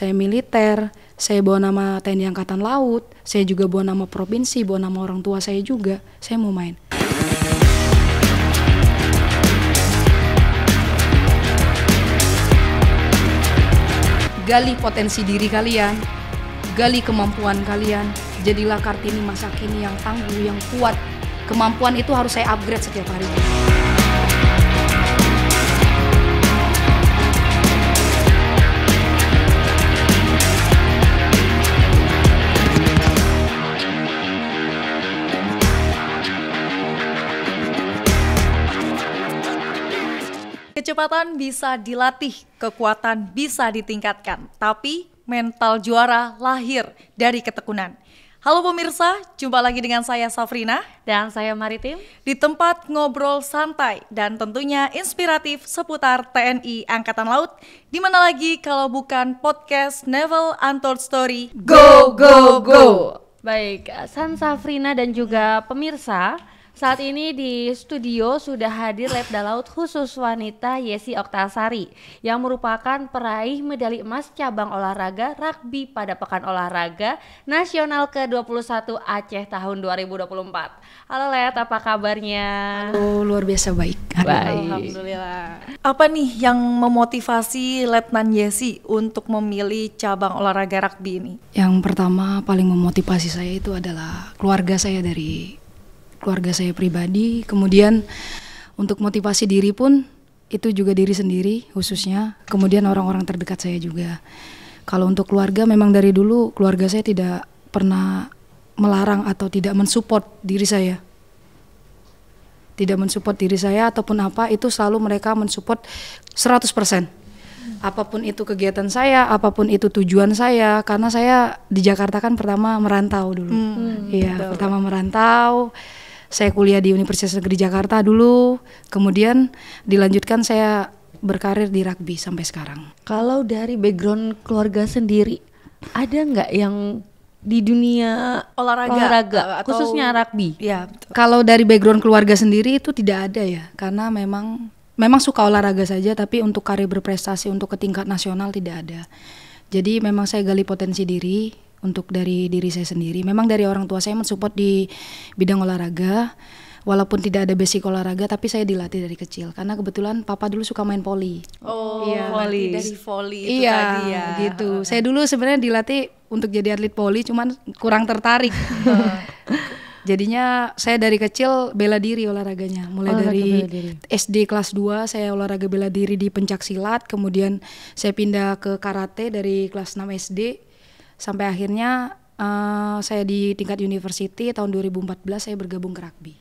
saya militer, saya bawa nama TNI Angkatan Laut, saya juga bawa nama provinsi, bawa nama orang tua saya juga, saya mau main. Gali potensi diri kalian, gali kemampuan kalian, jadilah Kartini masa kini yang tangguh, yang kuat. Kemampuan itu harus saya upgrade setiap hari. Kecepatan bisa dilatih, kekuatan bisa ditingkatkan, tapi mental juara lahir dari ketekunan. Halo pemirsa, jumpa lagi dengan saya Safrina dan saya Maritim di tempat ngobrol santai dan tentunya inspiratif seputar TNI Angkatan Laut. Di mana lagi kalau bukan podcast Naval Untold Story. Go go go. Baik, San Safrina dan juga pemirsa, saat ini di studio sudah hadir Letda Laut khusus wanita Yesi Oktasari yang merupakan peraih medali emas cabang olahraga rugby pada Pekan Olahraga Nasional ke-21 Aceh tahun 2024. Halo Let, apa kabarnya? Oh, luar biasa baik. Alhamdulillah. Apa nih yang memotivasi Letnan Yesi untuk memilih cabang olahraga rugby ini? Yang pertama paling memotivasi saya itu adalah keluarga saya pribadi, kemudian untuk motivasi diri pun itu juga diri sendiri khususnya, kemudian orang-orang terdekat saya juga. Kalau untuk keluarga memang dari dulu keluarga saya tidak pernah melarang atau tidak mensupport diri saya. Tidak mensupport diri saya ataupun apa, itu selalu mereka mensupport 100%. Apapun itu kegiatan saya, apapun itu tujuan saya, karena saya di Jakarta kan pertama merantau dulu. Iya, pertama merantau. Saya kuliah di Universitas Negeri Jakarta dulu, kemudian dilanjutkan saya berkarir di rugby sampai sekarang. Kalau dari background keluarga sendiri, ada nggak yang di dunia olahraga khususnya rugby? Ya, kalau dari background keluarga sendiri itu tidak ada ya, karena memang suka olahraga saja, tapi untuk karir berprestasi untuk ke tingkat nasional tidak ada. Jadi memang saya gali potensi diri. Untuk dari diri saya sendiri, memang dari orang tua saya mensupport di bidang olahraga, walaupun tidak ada basic olahraga, tapi saya dilatih dari kecil karena kebetulan papa dulu suka main voli. Oh, iya. Voli. Dari voli itu iya, tadi ya. Gitu. Saya dulu sebenarnya dilatih untuk jadi atlet voli, cuman kurang tertarik. Jadinya saya dari kecil bela diri olahraganya, mulai dari SD kelas 2 saya olahraga bela diri di pencak silat, kemudian saya pindah ke karate dari kelas 6 SD. Sampai akhirnya saya di tingkat university tahun 2014 saya bergabung ke rugby.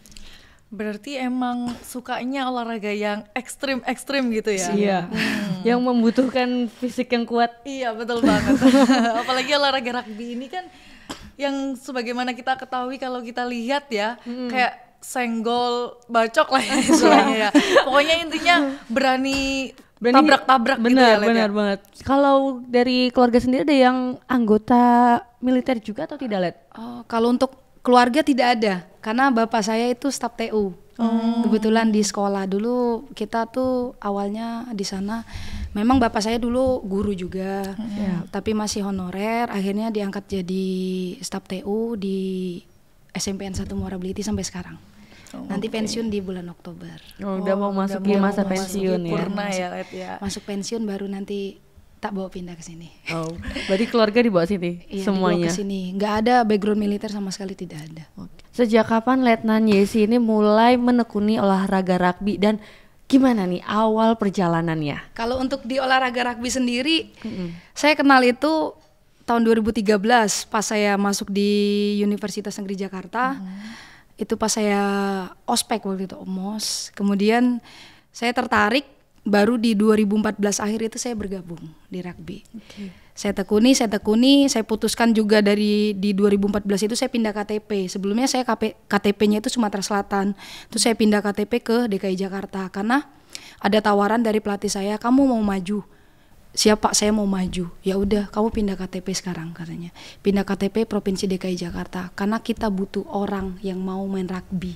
Berarti emang sukanya olahraga yang ekstrim gitu ya? Iya, yang membutuhkan fisik yang kuat. Iya, betul banget. Apalagi olahraga rugby ini kan yang sebagaimana kita ketahui kalau kita lihat ya, kayak senggol bacok lah ya istilahnya ya. Pokoknya intinya berani tabrak-tabrak gitu ya. Benar banget. Kalau dari keluarga sendiri ada yang anggota militer juga atau tidak, Let? Oh, kalau untuk keluarga tidak ada, karena bapak saya itu staf TU. Kebetulan di sekolah dulu kita tuh awalnya di sana, memang bapak saya dulu guru juga, tapi masih honorer. Akhirnya diangkat jadi staf TU di SMPN 1 Muara Beliti sampai sekarang. Nanti pensiun di bulan Oktober. Udah mau masuk di masa pensiun ya. Purna ya, Let ya. Masuk pensiun baru nanti tak bawa pindah ke sini. Oh, berarti keluarga dibawa sini iya, semuanya. Dibawa ke sini. Nggak ada background militer sama sekali, tidak ada. Sejak kapan Letnan Yesi ini mulai menekuni olahraga rugby dan gimana nih awal perjalanannya? Kalau untuk di olahraga rugby sendiri, saya kenal itu tahun 2013 pas saya masuk di Universitas Negeri Jakarta. Itu pas saya ospek waktu itu, OMOS. Kemudian saya tertarik, baru di 2014 akhir itu saya bergabung di rugby. Saya tekuni, saya putuskan juga di 2014 itu saya pindah KTP. Sebelumnya saya KTP-nya itu Sumatera Selatan. Terus saya pindah KTP ke DKI Jakarta karena ada tawaran dari pelatih saya, kamu mau maju? Siap Pak, saya mau maju. Ya udah, kamu pindah KTP sekarang katanya. Pindah KTP Provinsi DKI Jakarta karena kita butuh orang yang mau main rugby.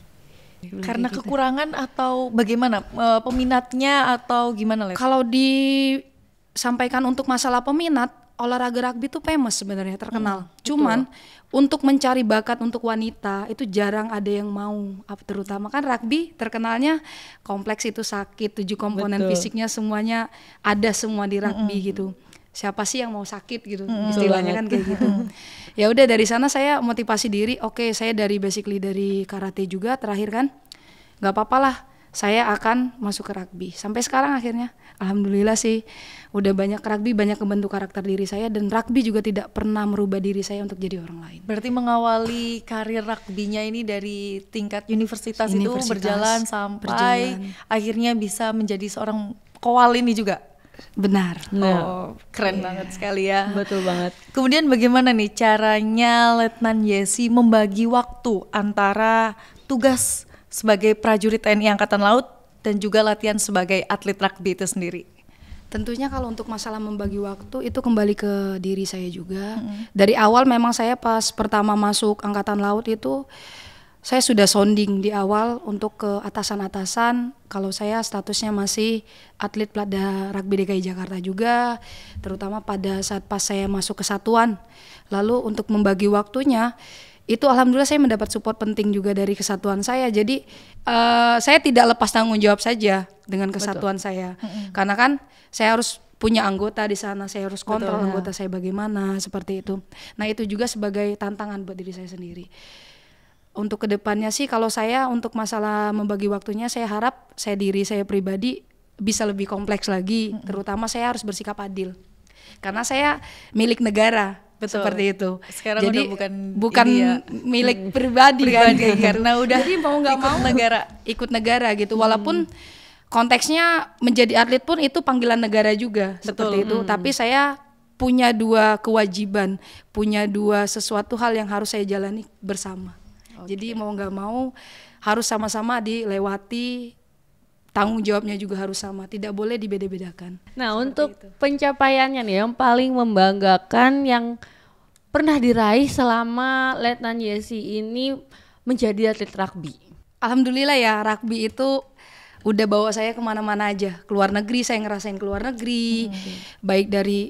Karena kekurangan atau bagaimana peminatnya atau gimana, Les? Kalau disampaikan untuk masalah peminat, olahraga rugby itu famous sebenarnya, terkenal. Cuman untuk mencari bakat untuk wanita itu jarang ada yang mau. Terutama kan rugby terkenalnya kompleks, itu sakit, 7 komponen fisiknya semuanya ada semua di rugby gitu. Siapa sih yang mau sakit gitu, istilahnya kan kayak gitu. Ya udah dari sana saya motivasi diri, oke, saya basically dari karate juga terakhir kan. Nggak apa-apa lah, saya akan masuk ke rugby. Sampai sekarang akhirnya alhamdulillah sih udah banyak rugby, banyak membentuk karakter diri saya, dan rugby juga tidak pernah merubah diri saya untuk jadi orang lain. Berarti mengawali karir rugby-nya ini dari tingkat universitas itu berjalan sampai akhirnya bisa menjadi seorang kowal ini juga. Benar. Oh, keren banget sekali ya. Betul banget. Kemudian bagaimana nih caranya Letnan Yesi membagi waktu antara tugas sebagai prajurit TNI Angkatan Laut dan juga latihan sebagai atlet rugby itu sendiri? Tentunya kalau untuk masalah membagi waktu itu kembali ke diri saya juga. Dari awal memang saya pas pertama masuk Angkatan Laut itu saya sudah sounding di awal untuk ke atasan-atasan kalau saya statusnya masih atlet Platda Rugby DKI Jakarta juga, terutama pada saat pas saya masuk ke satuan. Lalu untuk membagi waktunya itu alhamdulillah saya mendapat support penting juga dari kesatuan saya. Jadi saya tidak lepas tanggung jawab saja dengan kesatuan saya. Karena kan saya harus punya anggota di sana, saya harus kontrol anggota saya bagaimana, seperti itu. Nah itu juga sebagai tantangan buat diri saya sendiri. Untuk kedepannya sih kalau saya untuk masalah membagi waktunya, saya harap saya pribadi bisa lebih kompleks lagi. Terutama saya harus bersikap adil. Karena saya milik negara. Betul. Seperti itu. Sekarang jadi udah bukan milik pribadi kan, karena udah jadi mau nggak mau ikut negara gitu. Walaupun konteksnya menjadi atlet pun itu panggilan negara juga. Betul. Seperti itu. Tapi saya punya 2 kewajiban, punya 2 sesuatu hal yang harus saya jalani bersama. Jadi mau nggak mau harus sama-sama dilewati, tanggung jawabnya juga harus sama, tidak boleh dibeda-bedakan. Nah untuk pencapaiannya nih yang paling membanggakan yang pernah diraih selama Letnan Yesi ini menjadi atlet rugby. Alhamdulillah ya, rugby itu udah bawa saya kemana-mana aja. Keluar negeri saya ngerasain keluar negeri, baik dari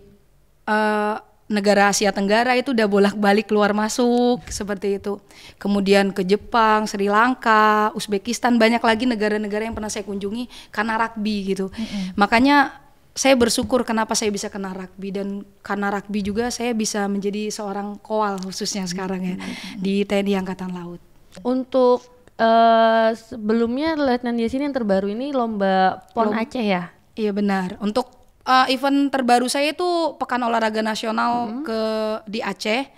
negara Asia Tenggara itu udah bolak-balik keluar masuk seperti itu. Kemudian ke Jepang, Sri Lanka, Uzbekistan, banyak lagi negara-negara yang pernah saya kunjungi karena rugby gitu. Makanya saya bersyukur kenapa saya bisa kena rugby, dan karena rugby juga saya bisa menjadi seorang kowal khususnya sekarang ya di TNI Angkatan Laut. Untuk sebelumnya Letnan Yesi yang terbaru ini lomba PON Aceh ya? Iya benar. Untuk event terbaru saya itu Pekan Olahraga Nasional di Aceh.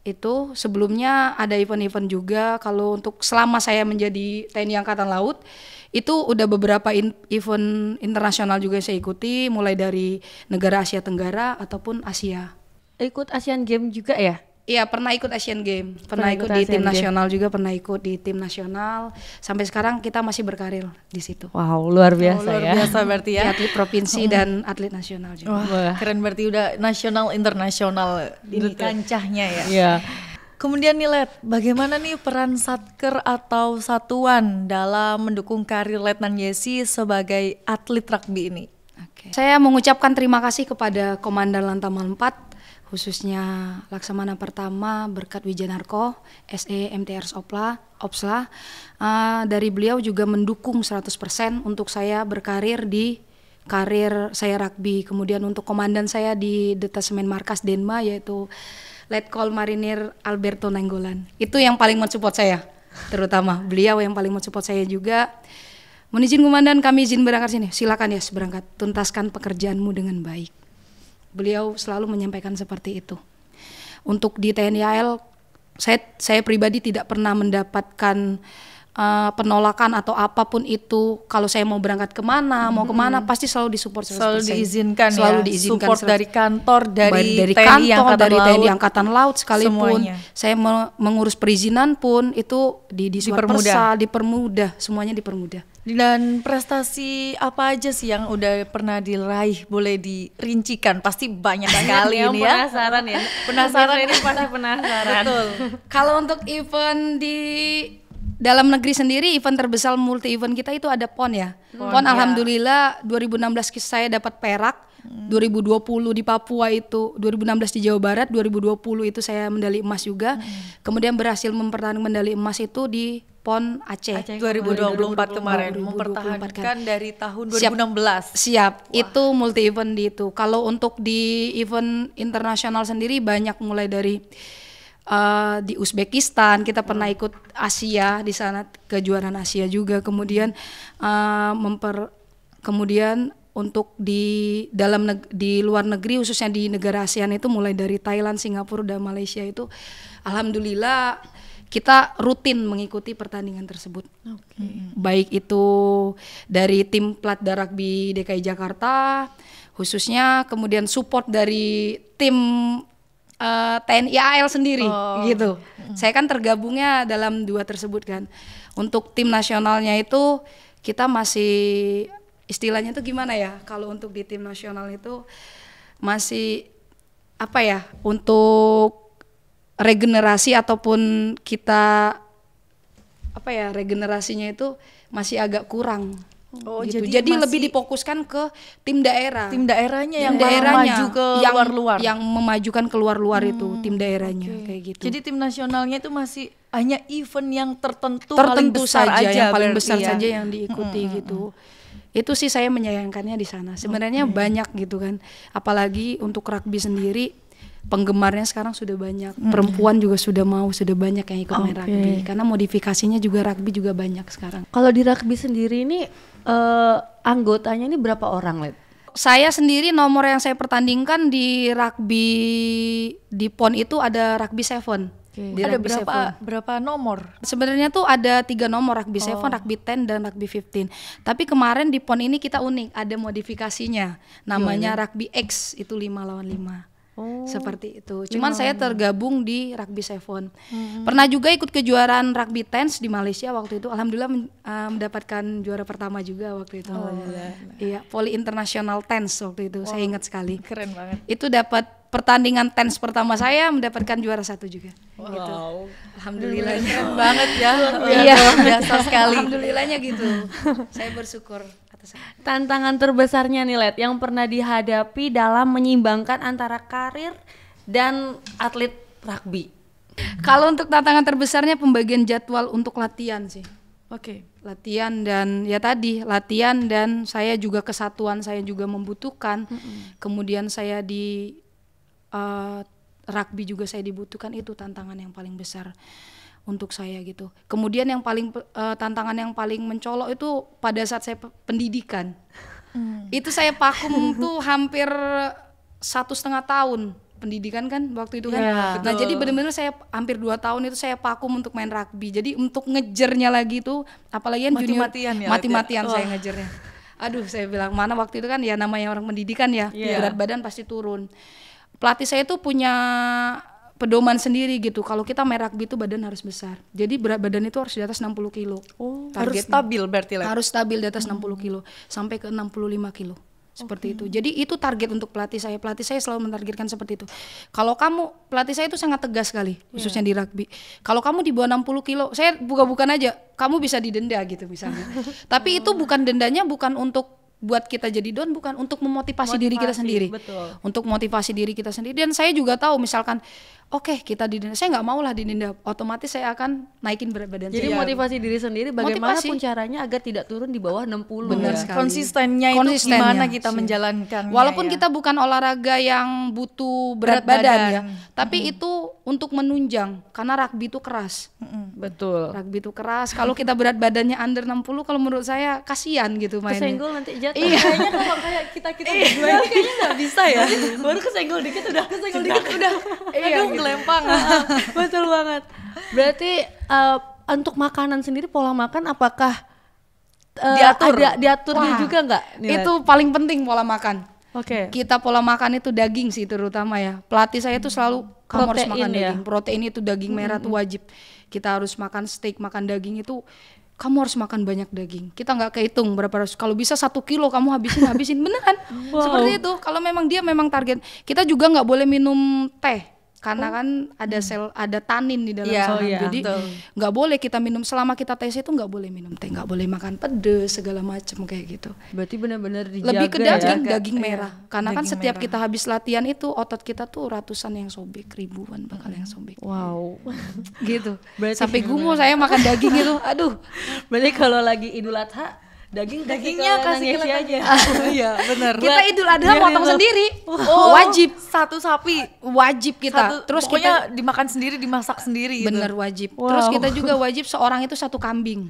Itu sebelumnya ada event-event juga. Kalau untuk selama saya menjadi TNI Angkatan Laut itu udah beberapa event internasional juga saya ikuti, mulai dari negara Asia Tenggara ataupun Asia. Ikut Asian Games juga ya? Iya, pernah ikut Asian Games, pernah ikut di tim nasional juga, pernah ikut di tim nasional. Sampai sekarang kita masih berkarir di situ. Wow, luar biasa luar ya. biasa berarti ya. Atlet provinsi dan atlet nasional juga. Wah, keren, berarti udah nasional internasional ini kancahnya ya. Iya. Kemudian nih Let, bagaimana nih peran Satker atau satuan dalam mendukung karir Letnan Yesi sebagai atlet rugby ini? Saya mengucapkan terima kasih kepada Komandan Lantamal 4, khususnya Laksamana Pertama Berkat Wijanarko, SE MTR Opsla. Dari beliau juga mendukung 100% untuk saya berkarir di karir saya rugby. Kemudian untuk komandan saya di Detasemen Markas Denma yaitu Letkol Marinir Alberto Nainggolan. Itu yang paling mensupport saya, terutama beliau yang paling mensupport saya juga. Mohon izin komandan, kami izin berangkat sini. Silakan ya berangkat, tuntaskan pekerjaanmu dengan baik. Beliau selalu menyampaikan seperti itu. Untuk di TNI AL, saya pribadi tidak pernah mendapatkan penolakan atau apapun itu. Kalau saya mau berangkat kemana, mau kemana, pasti selalu disupport 100%. Selalu diizinkan selalu ya, diizinkan support 100%. dari kantor, dari TNI Angkatan Laut sekalipun. Semuanya. Saya mengurus perizinan pun itu dipermudah, semuanya dipermudah. Dan prestasi apa aja sih yang udah pernah diraih, boleh dirincikan? Pasti banyak sekali ini ya. Penasaran ya. Penasaran ini pasti penasaran. Betul. Kalau untuk event di dalam negeri sendiri, event terbesar multi event kita itu ada PON ya. PON ya. Alhamdulillah 2016 saya dapat perak. 2020 di Papua itu, 2016 di Jawa Barat, 2020 itu saya medali emas juga. Kemudian berhasil mempertahankan medali emas itu di PON Aceh. 2024 kemarin 2024 mempertahankan dari tahun Siap. 2016. Siap, itu multi event di itu. Kalau untuk di event internasional sendiri banyak, mulai dari di Uzbekistan kita pernah ikut Asia di sana, kejuaraan Asia juga. Kemudian kemudian untuk di luar negeri, khususnya di negara ASEAN itu mulai dari Thailand, Singapura dan Malaysia itu alhamdulillah kita rutin mengikuti pertandingan tersebut. Baik itu dari tim Platda Rugby DKI Jakarta khususnya, kemudian support dari tim TNI AL sendiri gitu. Saya kan tergabungnya dalam 2 tersebut kan. Untuk tim nasionalnya itu kita masih, istilahnya itu gimana ya? Kalau untuk di tim nasional itu masih apa ya? Untuk regenerasi ataupun kita apa ya, regenerasinya itu masih agak kurang. Gitu. Jadi lebih difokuskan ke tim daerah. Tim daerahnya Tim yang daerahnya maju ke yang, luar-luar. yang memajukan ke luar-luar itu tim daerahnya kayak gitu. Jadi tim nasionalnya itu masih hanya event yang tertentu paling besar saja, aja, yang paling berarti besar ya. saja yang diikuti gitu. Itu sih saya menyayangkannya di sana. Sebenarnya banyak gitu kan. Apalagi untuk rugby sendiri penggemarnya sekarang sudah banyak. Perempuan juga sudah banyak yang ikut main rugby. Karena modifikasinya juga rugby juga banyak sekarang. Kalau di rugby sendiri ini anggotanya ini berapa orang, Let? Saya sendiri nomor yang saya pertandingkan di rugby di PON itu ada rugby 7. Di Ada rugby 7. berapa nomor? Sebenarnya tuh ada 3 nomor, rugby 7, rugby 10 dan rugby 15. Tapi kemarin di PON ini kita unik, ada modifikasinya. Namanya rugby X, itu 5 lawan 5. Seperti itu. Cuman saya tergabung di rugby 7. Pernah juga ikut kejuaraan rugby 10 di Malaysia waktu itu. Alhamdulillah mendapatkan juara pertama juga waktu itu. Iya, Poli International 10 waktu itu. Saya ingat sekali. Keren banget. Itu dapat pertandingan tenis pertama saya, mendapatkan juara 1 juga. Gitu. Alhamdulillah. Keren banget ya. Iya, Luar biasa sekali. Alhamdulillahnya gitu. Saya bersyukur atas. Tantangan terbesarnya nih, Let, yang pernah dihadapi dalam menyeimbangkan antara karir dan atlet rugby. Kalau untuk tantangan terbesarnya pembagian jadwal untuk latihan sih. Oke. Latihan dan ya tadi latihan, dan saya juga kesatuan saya juga membutuhkan. Kemudian saya di rugby juga saya dibutuhkan, itu tantangan yang paling besar untuk saya gitu. Kemudian yang paling tantangan yang paling mencolok itu pada saat saya pendidikan. Itu saya vakum tuh hampir 1,5 tahun pendidikan kan waktu itu kan. Nah jadi benar-benar saya hampir 2 tahun itu saya vakum untuk main rugby. Jadi untuk ngejernya lagi tuh, apalagi kan junior, mati-matian saya ngejernya. Aduh, saya bilang mana waktu itu kan ya namanya orang pendidikan ya, berat badan pasti turun. Pelatih saya tuh punya pedoman sendiri gitu. Kalau kita main rugby itu badan harus besar. Jadi berat badan itu harus di atas 60 kilo. Harus stabil berarti lah. Harus stabil di atas 60 kilo sampai ke 65 kilo. Seperti itu. Jadi itu target untuk pelatih saya. Pelatih saya selalu mentargetkan seperti itu. Kalau pelatih saya itu sangat tegas sekali, khususnya di rugby. Kalau kamu di bawah 60 kilo, saya bukan aja, kamu bisa didenda gitu misalnya. Tapi itu bukan dendanya, bukan untuk buat kita jadi down, bukan, untuk memotivasi diri kita sendiri. Betul. Untuk motivasi diri kita sendiri. Dan saya juga tahu misalkan oke, kita didenda, saya nggak mau lah didenda, otomatis saya akan naikin berat badan Jadi saya. motivasi diri sendiri bagaimanapun caranya agar tidak turun di bawah 60. Benar ya. sekali. Konsistennya itu gimana kita menjalankannya. Walaupun ya. kita bukan olahraga yang butuh berat badan ya, tapi itu untuk menunjang, karena rugby itu keras. Betul. Rugby itu keras. Kalau kita berat badannya under 60, kalau menurut saya kasihan gitu mainnya. Kesenggol nanti jatuh. Iya. Kayaknya kalau kayak kita berdua ini kayaknya nggak bisa ya. Baru kesenggol dikit udah Aduh, gelempang. Betul banget. Berarti untuk makanan sendiri, pola makan apakah ada diaturnya juga nggak? Itu paling penting, pola makan. Oke. Kita pola makan itu daging sih terutama ya. Pelatih saya itu selalu kamu harus makan daging. Protein itu daging merah tuh wajib. Kita harus makan steak, makan daging itu kamu harus makan banyak daging. Kita nggak kehitung berapa harus. Kalau bisa 1 kilo kamu habisin beneran. Seperti itu. Kalau memang dia memang target. Kita juga nggak boleh minum teh. karena kan ada sel, ada tanin di dalam Iya, sana. oh iya, Jadi betul. nggak boleh kita minum, selama kita tes itu nggak boleh minum teh, nggak boleh makan pedes segala macam kayak gitu. Berarti benar-benar dijaga Lebih ke ya. daging Iya, merah. Karena kan daging setiap merah. kita habis latihan itu otot kita tuh ratusan yang sobek, ribuan bakal yang sobek. Wow. Gitu. Berarti Sampai gumoh saya makan daging itu. Aduh. Berarti kalau lagi Idul Adha, dagingnya kasih Nang Yesi ke aja. Iya, benar. Kita Idul Adha biar potong itu. sendiri. Oh, Wajib. Satu sapi. Wajib kita. Terus pokoknya kita dimakan sendiri, dimasak sendiri gitu. bener wajib. Wow. Terus kita juga wajib seorang itu satu kambing.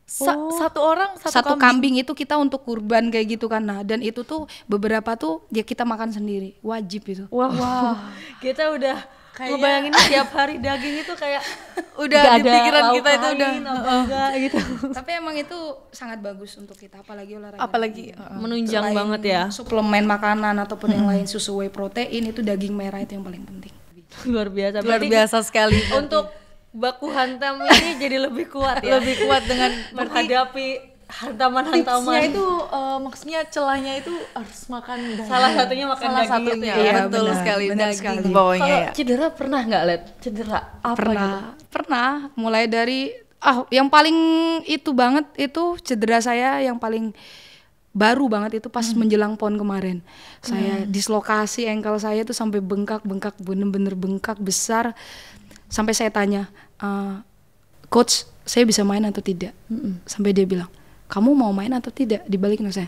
Satu orang Satu kambing itu kita untuk kurban kayak gitu kan. Nah, dan itu tuh beberapa tuh ya kita makan sendiri. Wajib itu. Wah. Kita udah Kayaknya- ngebayangin tiap hari daging itu kayak Udah nggak di ada pikiran lauk kita itu lain, udah. apa enggak gitu. Tapi emang itu sangat bagus untuk kita, apalagi olahraga. Apalagi Menunjang Selain banget ya. suplemen makanan ataupun yang lain, susu whey protein, itu daging merah itu yang paling penting. Luar biasa. luar Berarti biasa sekali. untuk baku hantam ini jadi lebih kuat ya. Lebih kuat dengan menghadapi tipsnya hantaman-hantaman. itu maksudnya celahnya itu harus makan daging. Salah satunya makan Salah daging satunya, itu ya. betul Benar, sekali benar daging sekali. bawahnya Kalau ya. cedera pernah nggak, Let? Cedera apa gitu? Pernah, mulai dari yang paling itu banget itu cedera saya yang paling baru banget itu pas menjelang PON kemarin. Saya dislokasi ankle saya tuh sampai bengkak, bener-bener bengkak besar. Sampai saya tanya, coach, saya bisa main atau tidak? Sampai dia bilang, kamu mau main atau tidak? Dibalikin ke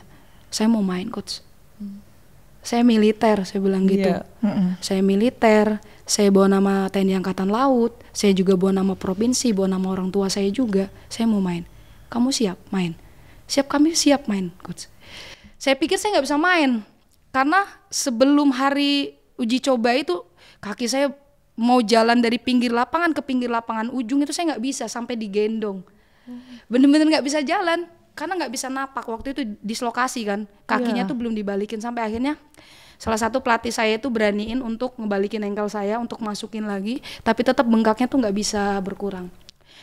saya mau main coach. Saya militer, saya bilang gitu. Iya. Saya militer, saya bawa nama TNI Angkatan Laut, saya juga bawa nama provinsi, bawa nama orang tua saya juga. Saya mau main. Kamu siap main? Siap, kami siap main, coach. Saya pikir saya nggak bisa main karena sebelum hari uji coba itu kaki saya mau jalan dari pinggir lapangan ke pinggir lapangan ujung itu saya nggak bisa, sampai digendong. Bener-bener nggak bisa jalan karena nggak bisa napak, waktu itu dislokasi kan, kakinya Iya. tuh belum dibalikin, sampai akhirnya salah satu pelatih saya itu beraniin untuk ngebalikin ankle saya untuk masukin lagi, tapi tetap bengkaknya tuh nggak bisa berkurang.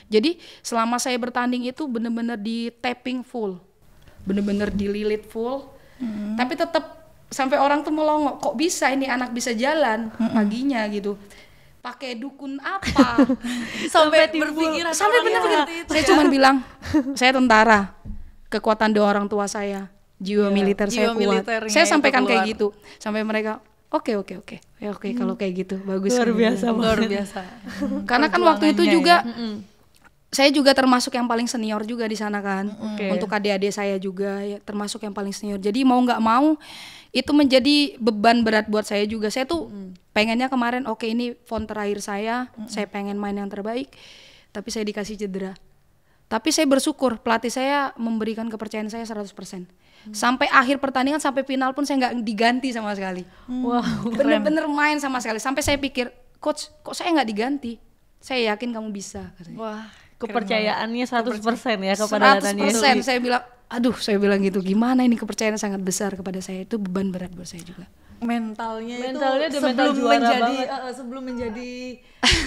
Jadi selama saya bertanding itu bener-bener di tapping full, bener-bener dililit full, tapi tetap sampai orang tuh melongo, kok bisa ini anak bisa jalan paginya gitu, pakai dukun apa? Sampai berpikiran Sampai orang bener-bener seperti itu saya ya. cuman bilang saya tentara, kekuatan doa orang tua saya, jiwa militer saya jiwa kuat. militernya Saya itu sampaikan kayak keluar. gitu sampai mereka oke ya oke kalau kayak gitu bagus. Luar Saya biasa bilang. luar biasa. Karena kan waktu itu Perjuangannya juga ya. saya juga termasuk yang paling senior juga di sana kan. Oke. Untuk adik-adik saya juga ya, termasuk yang paling senior. Jadi mau nggak mau itu menjadi beban berat buat saya juga. Saya tuh pengennya kemarin oke ini PON terakhir saya pengen main yang terbaik, tapi saya dikasih cedera. Tapi saya bersyukur pelatih saya memberikan kepercayaan saya 100%. Sampai akhir pertandingan, sampai final pun saya nggak diganti sama sekali. Wow. Bener-bener main sama sekali. Sampai saya pikir, coach kok saya nggak diganti? Saya yakin kamu bisa, katanya. Wah, Kepercayaannya 100% ya kepada Nathan Yesi. 100% saya bilang, aduh saya bilang gitu, gimana ini kepercayaan sangat besar kepada saya, itu beban berat buat saya juga. mentalnya Mentalnya itu udah mental juara menjadi banget. sebelum menjadi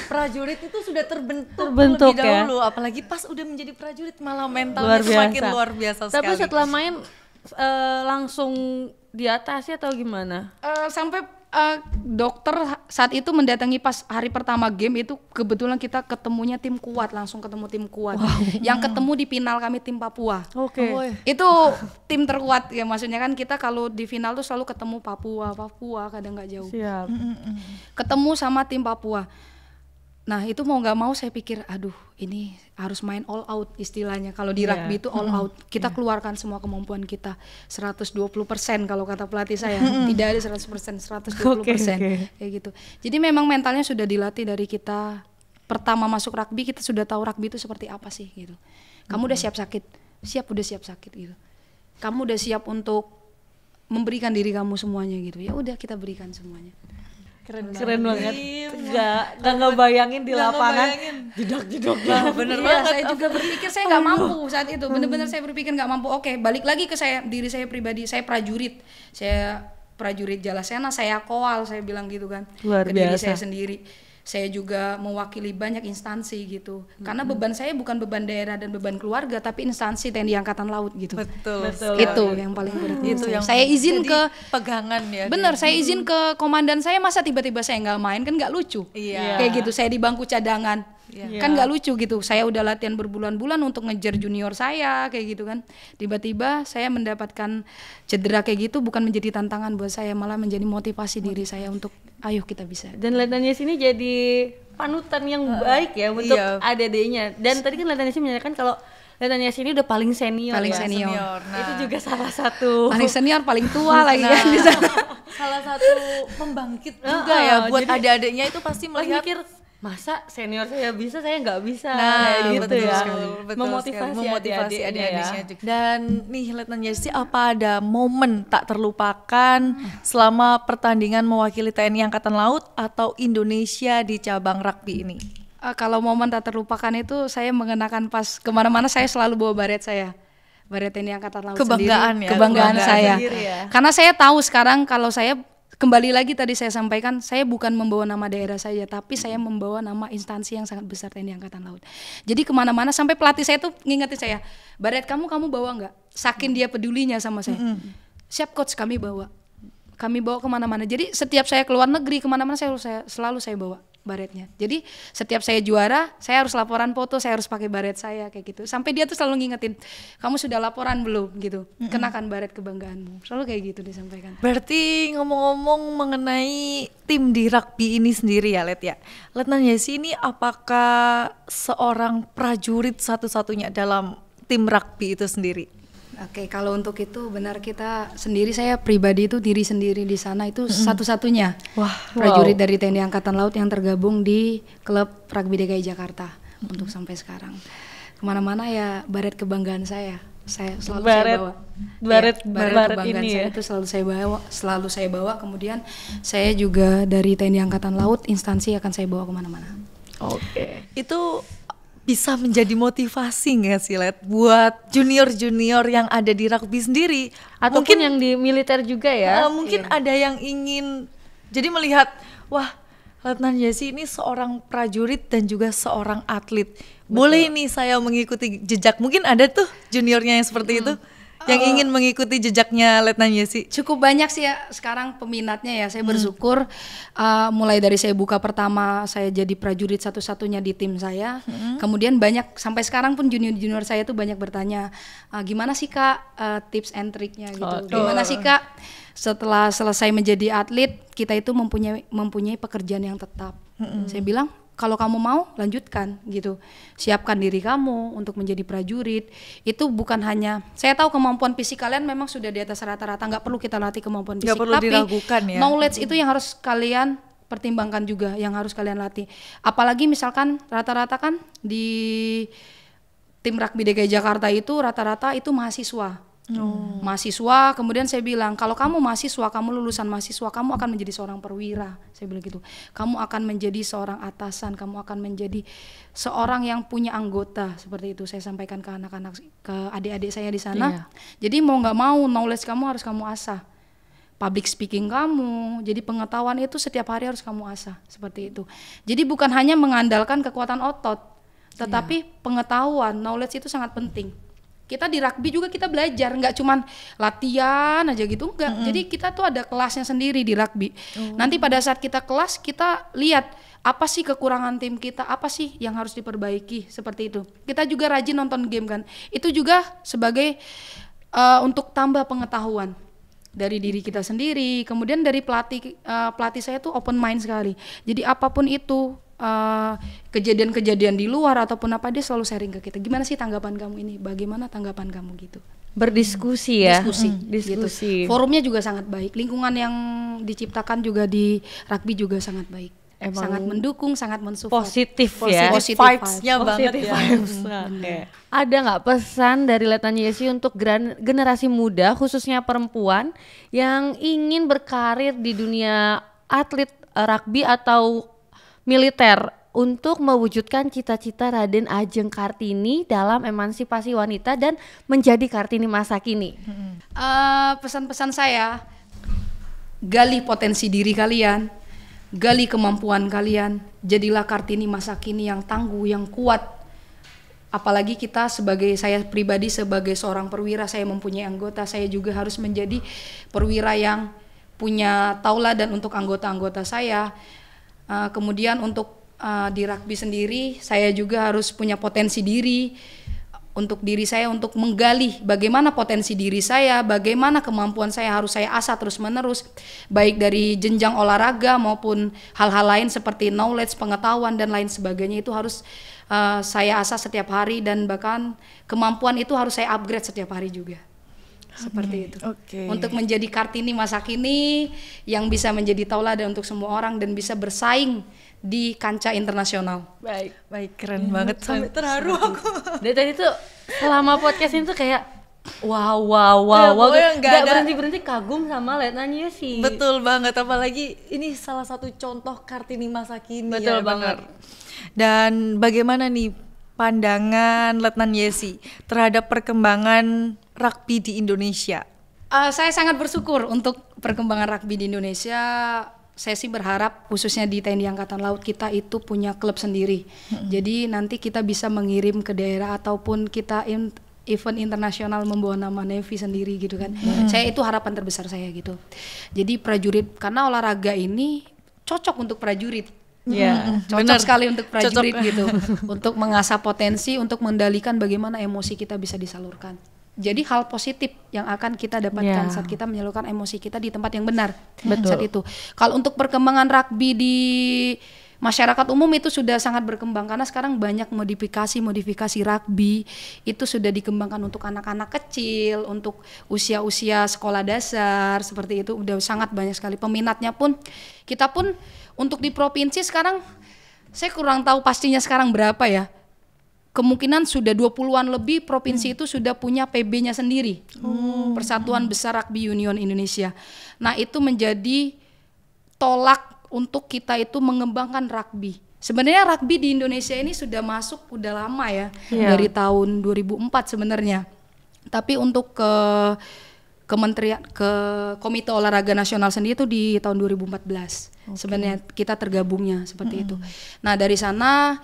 prajurit itu sudah terbentuk Terbentuk lebih ya. dahulu, apalagi pas udah menjadi prajurit malah mentalnya Luar semakin biasa. luar biasa Tapi sekali. setelah main langsung di atas atau gimana? Sampai dokter saat itu mendatangi pas hari pertama game itu, kebetulan kita ketemunya tim kuat, langsung ketemu tim kuat. Yang ketemu di final kami tim Papua. Oke. Oh, iya. Itu tim terkuat ya, maksudnya kan kita kalau di final tuh selalu ketemu Papua kadang nggak jauh. Siap. Ketemu sama tim Papua. Nah itu mau nggak mau saya pikir, aduh ini harus main all out istilahnya. Kalau di Iya. rugby itu all out, kita keluarkan semua kemampuan kita 120% kalau kata pelatih saya. Tidak ada 100%, 120% Oke. kayak gitu. Jadi memang mentalnya sudah dilatih dari kita pertama masuk rugby, kita sudah tahu rugby itu seperti apa sih gitu. Kamu udah siap sakit, udah siap sakit gitu. Kamu udah siap untuk memberikan diri kamu semuanya gitu. Ya udah kita berikan semuanya. Keren banget. Nggak ngebayangin di lapangan. Jedak-jedak. Bener Iya, banget. saya juga berpikir saya nggak mampu saat itu. Bener-bener saya berpikir nggak mampu. Oke, balik lagi ke diri saya pribadi. Saya prajurit. Saya prajurit Jalasena, saya koal, saya bilang gitu kan. Luar Ke diri biasa. saya sendiri. Saya juga mewakili banyak instansi gitu. Karena beban saya bukan beban daerah dan beban keluarga, tapi instansi TNI Angkatan Laut gitu. Betul. Itu yang paling berat. Itu yang saya izin jadi ke pegangan ya. bener, saya izin ke komandan saya, masa tiba-tiba saya nggak main, kan nggak lucu. Iya. Kayak gitu, saya di bangku cadangan. Iya. Kan nggak lucu gitu. Saya udah latihan berbulan-bulan untuk ngejar junior saya kayak gitu kan. Tiba-tiba saya mendapatkan cedera kayak gitu, bukan menjadi tantangan buat saya, malah menjadi motivasi diri saya untuk ayo kita bisa. Dan Letnan Yesi ini jadi panutan yang baik ya untuk iya. adik-adiknya. Dan tadi kan Letnan Yesi menyatakan kalau Letnan Yesi ini udah paling senior Paling ya. senior. Nah, Itu juga salah satu Paling senior, paling tua lagi kan di sana. salah satu pembangkit juga ya buat adik-adiknya itu pasti melihat mikir masa senior saya bisa, saya nggak bisa. nah gitu betul ya. sekali, betul Memotivasi sekali. Memotivasi adik-adiknya adik-adiknya ya. juga. Dan nih Letnan Yesi, apa ada momen tak terlupakan selama pertandingan mewakili TNI Angkatan Laut atau Indonesia di cabang rugby ini? Kalau momen tak terlupakan itu saya mengenakan pas kemana-mana, saya selalu bawa baret saya, baret TNI Angkatan Laut Kebanggaan sendiri. ya, Kebanggaan kebanggaan saya sendiri ya. Karena saya tahu sekarang kalau saya kembali lagi tadi saya sampaikan, saya bukan membawa nama daerah saja, tapi saya membawa nama instansi yang sangat besar TNI Angkatan Laut. Jadi kemana-mana sampai pelatih saya tuh ngingetin saya, baret kamu bawa nggak? Saking dia pedulinya sama saya. Siap coach, kami bawa kemana-mana. Jadi setiap saya keluar negeri kemana-mana selalu saya bawa baretnya. Jadi setiap saya juara, saya harus laporan foto, saya harus pakai baret saya kayak gitu. Sampai dia tuh selalu ngingetin, kamu sudah laporan belum gitu? Kenakan baret kebanggaanmu. Selalu kayak gitu disampaikan. Berarti ngomong-ngomong mengenai tim di rugby ini sendiri ya Let ya, Letnan Yesi ini apakah seorang prajurit satu-satunya dalam tim rugby itu sendiri? Oke, kalau untuk itu benar, kita sendiri, saya pribadi itu diri sendiri di sana itu satu-satunya prajurit dari TNI Angkatan Laut yang tergabung di klub rugby DKI Jakarta untuk sampai sekarang. Kemana-mana ya baret kebanggaan saya selalu saya bawa. Baret kebanggaan ini saya ya. itu selalu saya bawa. Kemudian saya juga dari TNI Angkatan Laut, instansi akan saya bawa kemana-mana. Oke. Itu bisa menjadi motivasi nggak sih Let buat junior-junior yang ada di rugby sendiri? Ataupun Mungkin yang di militer juga ya. mungkin ada yang ingin jadi melihat, wah Letnan Yesi ini seorang prajurit dan juga seorang atlet. Boleh nih saya mengikuti jejak, mungkin ada tuh juniornya yang seperti itu yang ingin mengikuti jejaknya Letnan Yesi. Cukup banyak sih ya sekarang peminatnya ya. Saya bersyukur mulai dari saya buka pertama, saya jadi prajurit satu-satunya di tim saya. Kemudian banyak sampai sekarang pun junior-junior saya tuh banyak bertanya, gimana sih Kak tips and triknya gitu. Gimana sih Kak setelah selesai menjadi atlet kita itu mempunyai pekerjaan yang tetap. Saya bilang, kalau kamu mau lanjutkan gitu, siapkan diri kamu untuk menjadi prajurit. Itu bukan hanya, saya tahu kemampuan fisik kalian memang sudah di atas rata-rata, nggak perlu kita latih kemampuan fisik, perlu tapi diragukan ya. knowledge itu yang harus kalian pertimbangkan juga, yang harus kalian latih. Apalagi misalkan rata-rata kan di tim rugby DKI Jakarta itu rata-rata itu mahasiswa. Mahasiswa, kemudian saya bilang, kalau kamu mahasiswa, kamu lulusan mahasiswa, kamu akan menjadi seorang perwira, saya bilang gitu. Kamu akan menjadi seorang atasan, kamu akan menjadi seorang yang punya anggota, seperti itu saya sampaikan ke anak-anak, ke adik-adik saya di sana. Jadi mau nggak mau, knowledge kamu harus kamu asah. Public speaking kamu, jadi pengetahuan itu setiap hari harus kamu asah, seperti itu. Jadi bukan hanya mengandalkan kekuatan otot, tetapi pengetahuan, knowledge itu sangat penting. Kita di rugby juga kita belajar, nggak cuman latihan aja gitu, enggak. Jadi kita tuh ada kelasnya sendiri di rugby. Nanti pada saat kita kelas, kita lihat apa sih kekurangan tim kita, apa sih yang harus diperbaiki, seperti itu. Kita juga rajin nonton game kan, itu juga sebagai untuk tambah pengetahuan dari diri kita sendiri. Kemudian dari pelatih saya tuh open mind sekali. Jadi apapun itu, kejadian-kejadian di luar ataupun apa, dia selalu sharing ke kita, gimana sih tanggapan kamu ini, bagaimana tanggapan kamu gitu. Berdiskusi ya. Diskusi. Forumnya juga sangat baik, lingkungan yang diciptakan juga di rugby juga sangat baik. Emang sangat mendukung, sangat mensupport. Positif ya. Positive vibes-nya banget Positive ya. vibes. Oke. Ada nggak pesan dari Letnan Yesi untuk generasi muda, khususnya perempuan yang ingin berkarir di dunia atlet rugby atau militer untuk mewujudkan cita-cita Raden Ajeng Kartini dalam emansipasi wanita dan menjadi Kartini masa kini? Pesan-pesan saya, gali potensi diri kalian, gali kemampuan kalian, jadilah Kartini masa kini yang tangguh, yang kuat. Apalagi kita saya pribadi sebagai seorang perwira, saya mempunyai anggota, saya juga harus menjadi perwira yang punya tauladan untuk anggota-anggota saya. Kemudian untuk di rugby sendiri, saya juga harus punya potensi diri untuk diri saya, untuk menggali bagaimana potensi diri saya, bagaimana kemampuan saya harus saya asah terus-menerus, baik dari jenjang olahraga maupun hal-hal lain seperti knowledge, pengetahuan dan lain sebagainya, itu harus saya asah setiap hari, dan bahkan kemampuan itu harus saya upgrade setiap hari juga. Seperti itu. Untuk menjadi Kartini masa kini yang bisa menjadi tauladan untuk semua orang dan bisa bersaing di kancah internasional. Baik, keren banget, sampai terharu aku. Dari tadi tuh selama podcast ini tuh kayak wow, nggak berhenti kagum sama Letnan Yesi. Betul banget, apalagi ini salah satu contoh Kartini masa kini. Betul ya, banget. Dan bagaimana nih pandangan Letnan Yesi terhadap perkembangan rugby di Indonesia? Saya sangat bersyukur untuk perkembangan rugby di Indonesia. Saya sih berharap khususnya di TNI Angkatan Laut kita itu punya klub sendiri. Jadi nanti kita bisa mengirim ke daerah ataupun kita event internasional membawa nama Navy sendiri gitu kan. Saya itu harapan terbesar saya gitu. Jadi prajurit, karena olahraga ini cocok untuk prajurit. Cocok sekali untuk prajurit gitu. Untuk mengasah potensi, untuk mengendalikan bagaimana emosi kita bisa disalurkan. Jadi hal positif yang akan kita dapatkan saat kita menyalurkan emosi kita di tempat yang benar. Saat itu. Kalau untuk perkembangan rugby di masyarakat umum itu sudah sangat berkembang, karena sekarang banyak modifikasi rugby itu sudah dikembangkan untuk anak-anak kecil, untuk usia-usia sekolah dasar, seperti itu udah sangat banyak sekali peminatnya pun. Kita pun untuk di provinsi sekarang saya kurang tahu pastinya sekarang berapa ya. Kemungkinan sudah 20-an lebih provinsi itu sudah punya PB-nya sendiri. Persatuan Besar Rugby Union Indonesia. Nah, itu menjadi tolak untuk kita itu mengembangkan rugby. Sebenarnya rugby di Indonesia ini sudah masuk udah lama ya. Dari tahun 2004 sebenarnya. Tapi untuk ke Komite Olahraga Nasional sendiri itu di tahun 2014. Sebenarnya kita tergabungnya seperti itu. Nah, dari sana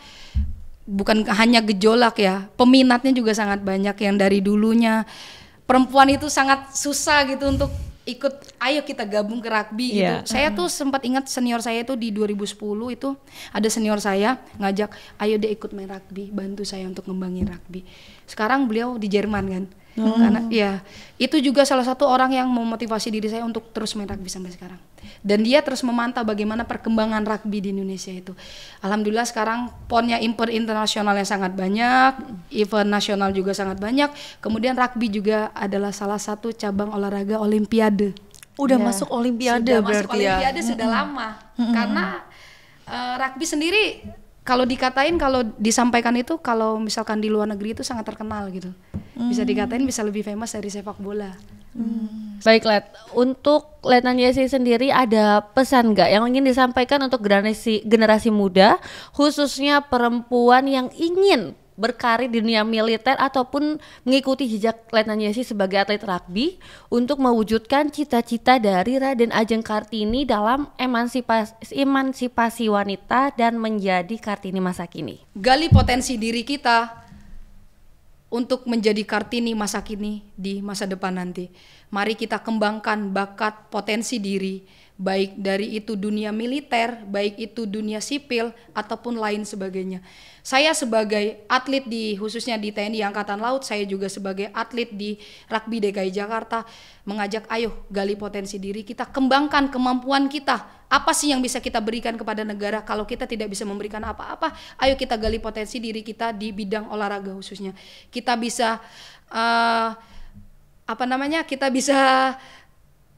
bukan hanya gejolak ya, peminatnya juga sangat banyak yang dari dulunya perempuan itu sangat susah gitu untuk ikut, ayo kita gabung ke rugby gitu. Saya tuh sempat ingat senior saya itu di 2010 itu ada senior saya ngajak, ayo deh ikut main rugby, bantu saya untuk ngembangin rugby. Sekarang beliau di Jerman kan. Karena ya itu juga salah satu orang yang memotivasi diri saya untuk terus main rugby sampai sekarang. Dan dia terus memantau bagaimana perkembangan rugby di Indonesia itu. Alhamdulillah sekarang ponnya impor internasionalnya sangat banyak, event nasional juga sangat banyak. Kemudian rugby juga adalah salah satu cabang olahraga olimpiade. Udah masuk olimpiade sudah berarti masuk ya. Olimpiade sudah lama. Karena rugby sendiri kalau dikatain, kalau disampaikan itu kalau misalkan di luar negeri itu sangat terkenal gitu. Bisa dikatain bisa lebih famous dari sepak bola. Baik Let, untuk Letnan Yesi sendiri ada pesan nggak yang ingin disampaikan untuk generasi muda, khususnya perempuan yang ingin berkarir di dunia militer ataupun mengikuti jejak Letnan Yesi sebagai atlet rugby untuk mewujudkan cita-cita dari Raden Ajeng Kartini dalam emansipasi wanita dan menjadi Kartini masa kini? Gali potensi diri kita untuk menjadi Kartini masa kini di masa depan nanti. Mari kita kembangkan bakat potensi diri, baik dari itu dunia militer, baik itu dunia sipil ataupun lain sebagainya. Saya sebagai atlet khususnya di TNI Angkatan Laut, saya juga sebagai atlet di Rugby DKI Jakarta mengajak, ayo gali potensi diri kita, kembangkan kemampuan kita. Apa sih yang bisa kita berikan kepada negara kalau kita tidak bisa memberikan apa-apa? Ayo kita gali potensi diri kita di bidang olahraga khususnya. Kita bisa kita bisa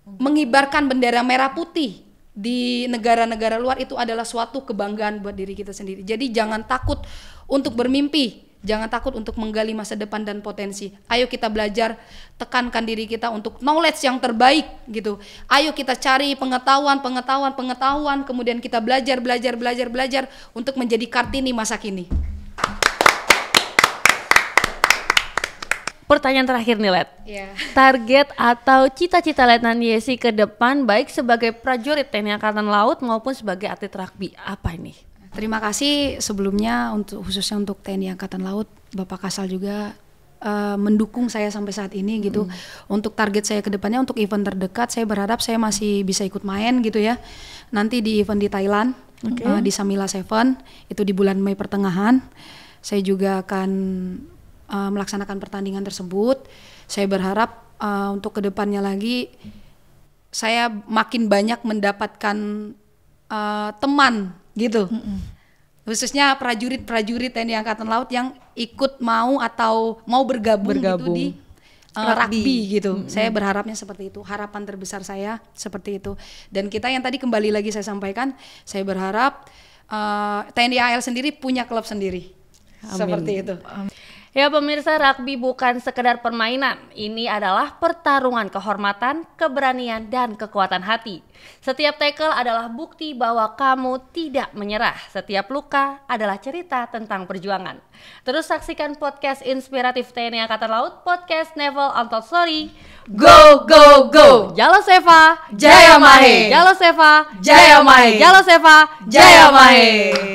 mengibarkan bendera merah putih di negara-negara luar. Itu adalah suatu kebanggaan buat diri kita sendiri. Jadi jangan takut untuk bermimpi, jangan takut untuk menggali masa depan dan potensi. Ayo kita belajar, tekankan diri kita untuk knowledge yang terbaik gitu. Ayo kita cari pengetahuan, kemudian kita belajar untuk menjadi Kartini masa kini. Pertanyaan terakhir nih, Let. Iya. Target atau cita-cita Letnan Yesi ke depan baik sebagai prajurit TNI Angkatan Laut maupun sebagai atlet rugby, apa ini? Terima kasih sebelumnya khususnya untuk TNI Angkatan Laut, Bapak Kasal juga mendukung saya sampai saat ini gitu. Untuk target saya ke depannya untuk event terdekat, saya berharap saya masih bisa ikut main gitu ya. Nanti di event di Thailand, di Samila Seven, itu di bulan Mei pertengahan. Saya juga akan melaksanakan pertandingan tersebut. Saya berharap untuk kedepannya lagi saya makin banyak mendapatkan teman gitu, khususnya prajurit-prajurit TNI Angkatan Laut yang ikut mau bergabung gitu di rugby gitu. Saya berharapnya seperti itu, harapan terbesar saya seperti itu. Dan kita yang tadi kembali lagi saya sampaikan, saya berharap TNI AL sendiri punya klub sendiri. Amin. Seperti itu. Ya pemirsa, rugby bukan sekedar permainan. Ini adalah pertarungan kehormatan, keberanian, dan kekuatan hati. Setiap tackle adalah bukti bahwa kamu tidak menyerah. Setiap luka adalah cerita tentang perjuangan. Terus saksikan podcast inspiratif TNI Angkatan Laut, podcast Naval Untold Story. Go, go, go! Jalo Seva, Jaya Mahe! Jalo Seva, Jaya Mahe! Jalo Seva, Jaya Mahe!